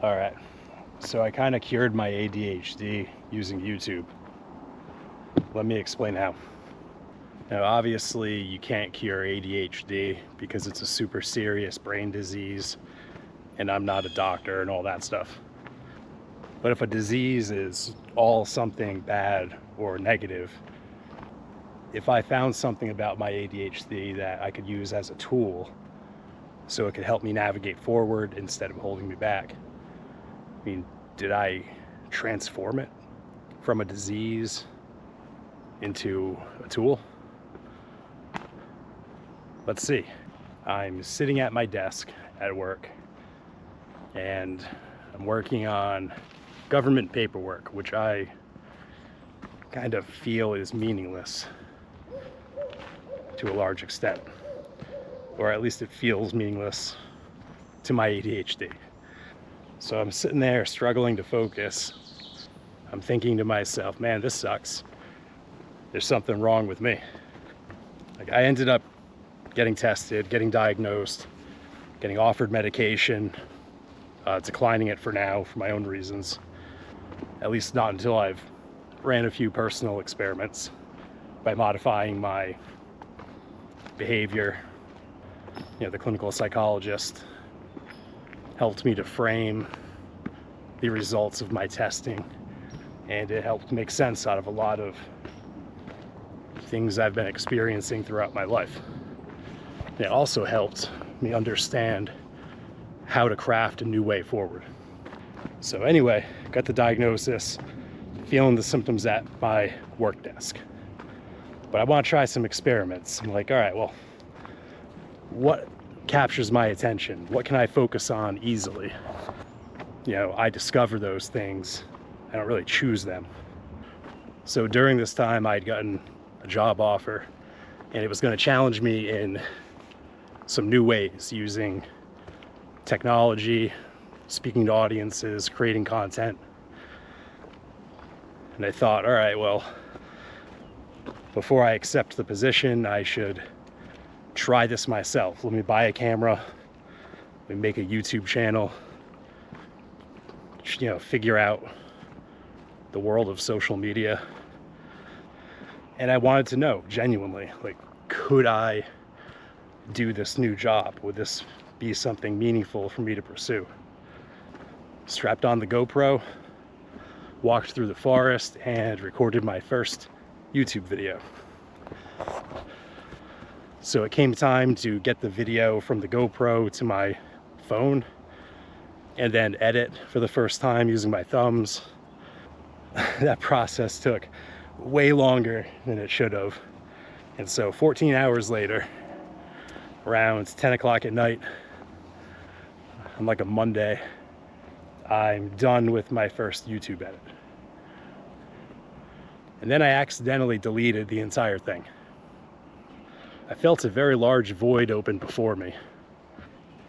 All right, so I kind of cured my ADHD using YouTube. Let me explain how. Now, obviously, you can't cure ADHD because it's a super serious brain disease, and I'm not a doctor and all that stuff. But if a disease is all something bad or negative, if I found something about my ADHD that I could use as a tool so it could help me navigate forward instead of holding me back, I mean, did I transform it from a disease into a tool? Let's see. I'm sitting at my desk at work and I'm working on government paperwork, which I kind of feel is meaningless to a large extent, or at least it feels meaningless to my ADHD. So I'm sitting there struggling to focus. I'm thinking to myself, man, this sucks. There's something wrong with me. Like, I ended up getting tested, getting diagnosed, getting offered medication, declining it for now for my own reasons. At least not until I've ran a few personal experiments by modifying my behavior. The clinical psychologist helped me to frame the results of my testing, and it helped make sense out of a lot of things I've been experiencing throughout my life. It also helped me understand how to craft a new way forward. So anyway, got the diagnosis, feeling the symptoms at my work desk. But I want to try some experiments. I'm like, all right, well, what captures my attention? What can I focus on easily? I discover those things. I don't really choose them. So during this time, I'd gotten a job offer, and it was going to challenge me in some new ways using technology, speaking to audiences, creating content. And I thought, all right, well, before I accept the position, I should try this myself. Let me buy a camera, let me make a YouTube channel, figure out the world of social media. And I wanted to know, genuinely, like, could I do this new job? Would this be something meaningful for me to pursue? Strapped on the GoPro, walked through the forest, and recorded my first YouTube video. So it came time to get the video from the GoPro to my phone and then edit for the first time using my thumbs. That process took way longer than it should have. And so 14 hours later, around 10 o'clock at night, on like a Monday, I'm done with my first YouTube edit. And then I accidentally deleted the entire thing. I felt a very large void open before me,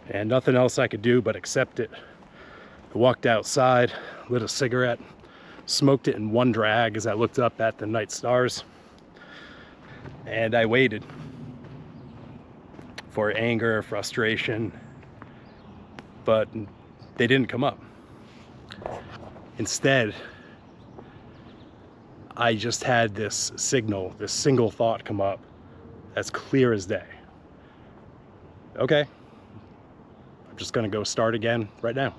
and nothing else I could do but accept it. I walked outside, lit a cigarette, smoked it in one drag as I looked up at the night stars, and I waited for anger, frustration, but they didn't come up. Instead, I just had this signal, this single thought come up as clear as day. Okay, I'm just gonna go start again right now.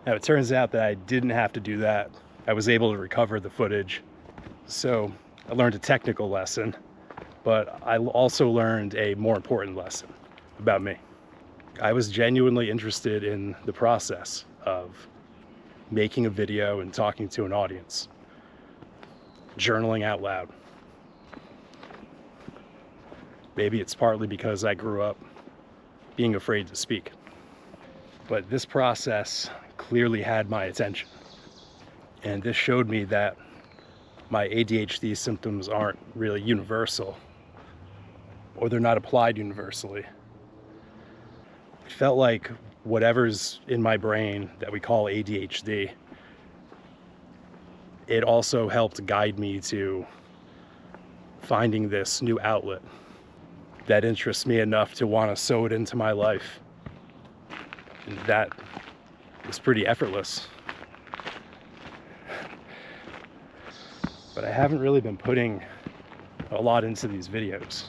Now, it turns out that I didn't have to do that. I was able to recover the footage. So I learned a technical lesson, but I also learned a more important lesson about me. I was genuinely interested in the process of making a video and talking to an audience, journaling out loud. Maybe it's partly because I grew up being afraid to speak. But this process clearly had my attention. And this showed me that my ADHD symptoms aren't really universal, or they're not applied universally. It felt like whatever's in my brain that we call ADHD, it also helped guide me to finding this new outlet that interests me enough to want to sew it into my life. And that was pretty effortless. But I haven't really been putting a lot into these videos.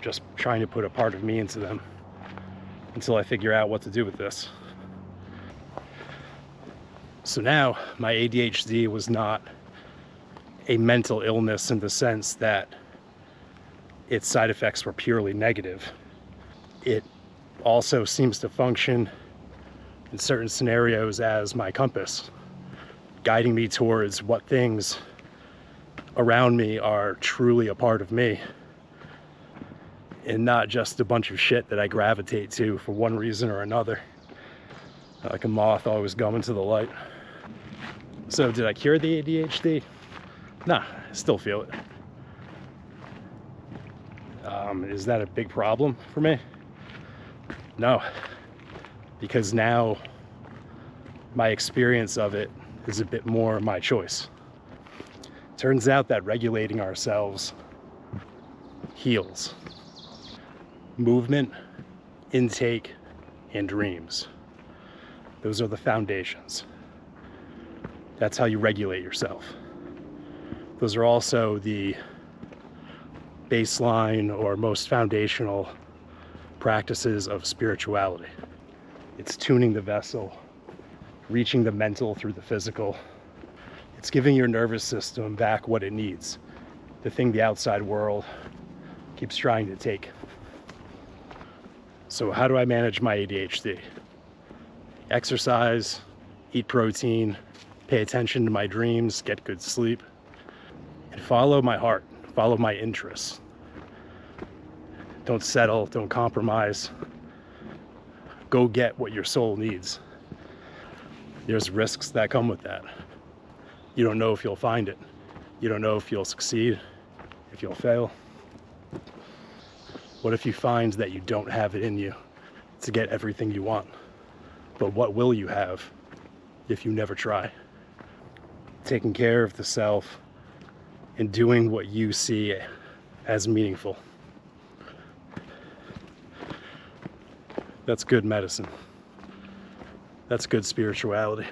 Just trying to put a part of me into them until I figure out what to do with this. So now my ADHD was not a mental illness in the sense that its side effects were purely negative. It also seems to function in certain scenarios as my compass, guiding me towards what things around me are truly a part of me and not just a bunch of shit that I gravitate to for one reason or another. Like a moth always going to the light. So did I cure the ADHD? Nah, I still feel it. Is that a big problem for me? No, because now my experience of it is a bit more my choice. Turns out that regulating ourselves heals. Movement, intake, and dreams. Those are the foundations. That's how you regulate yourself. Those are also the baseline or most foundational practices of spirituality. It's tuning the vessel, reaching the mental through the physical. It's giving your nervous system back what it needs, the thing the outside world keeps trying to take. So how do I manage my ADHD? Exercise, eat protein, pay attention to my dreams, get good sleep, and follow my heart, follow my interests. Don't settle, don't compromise. Go get what your soul needs. There's risks that come with that. You don't know if you'll find it. You don't know if you'll succeed, if you'll fail. What if you find that you don't have it in you to get everything you want? But what will you have if you never try? Taking care of the self and doing what you see as meaningful. That's good medicine. That's good spirituality.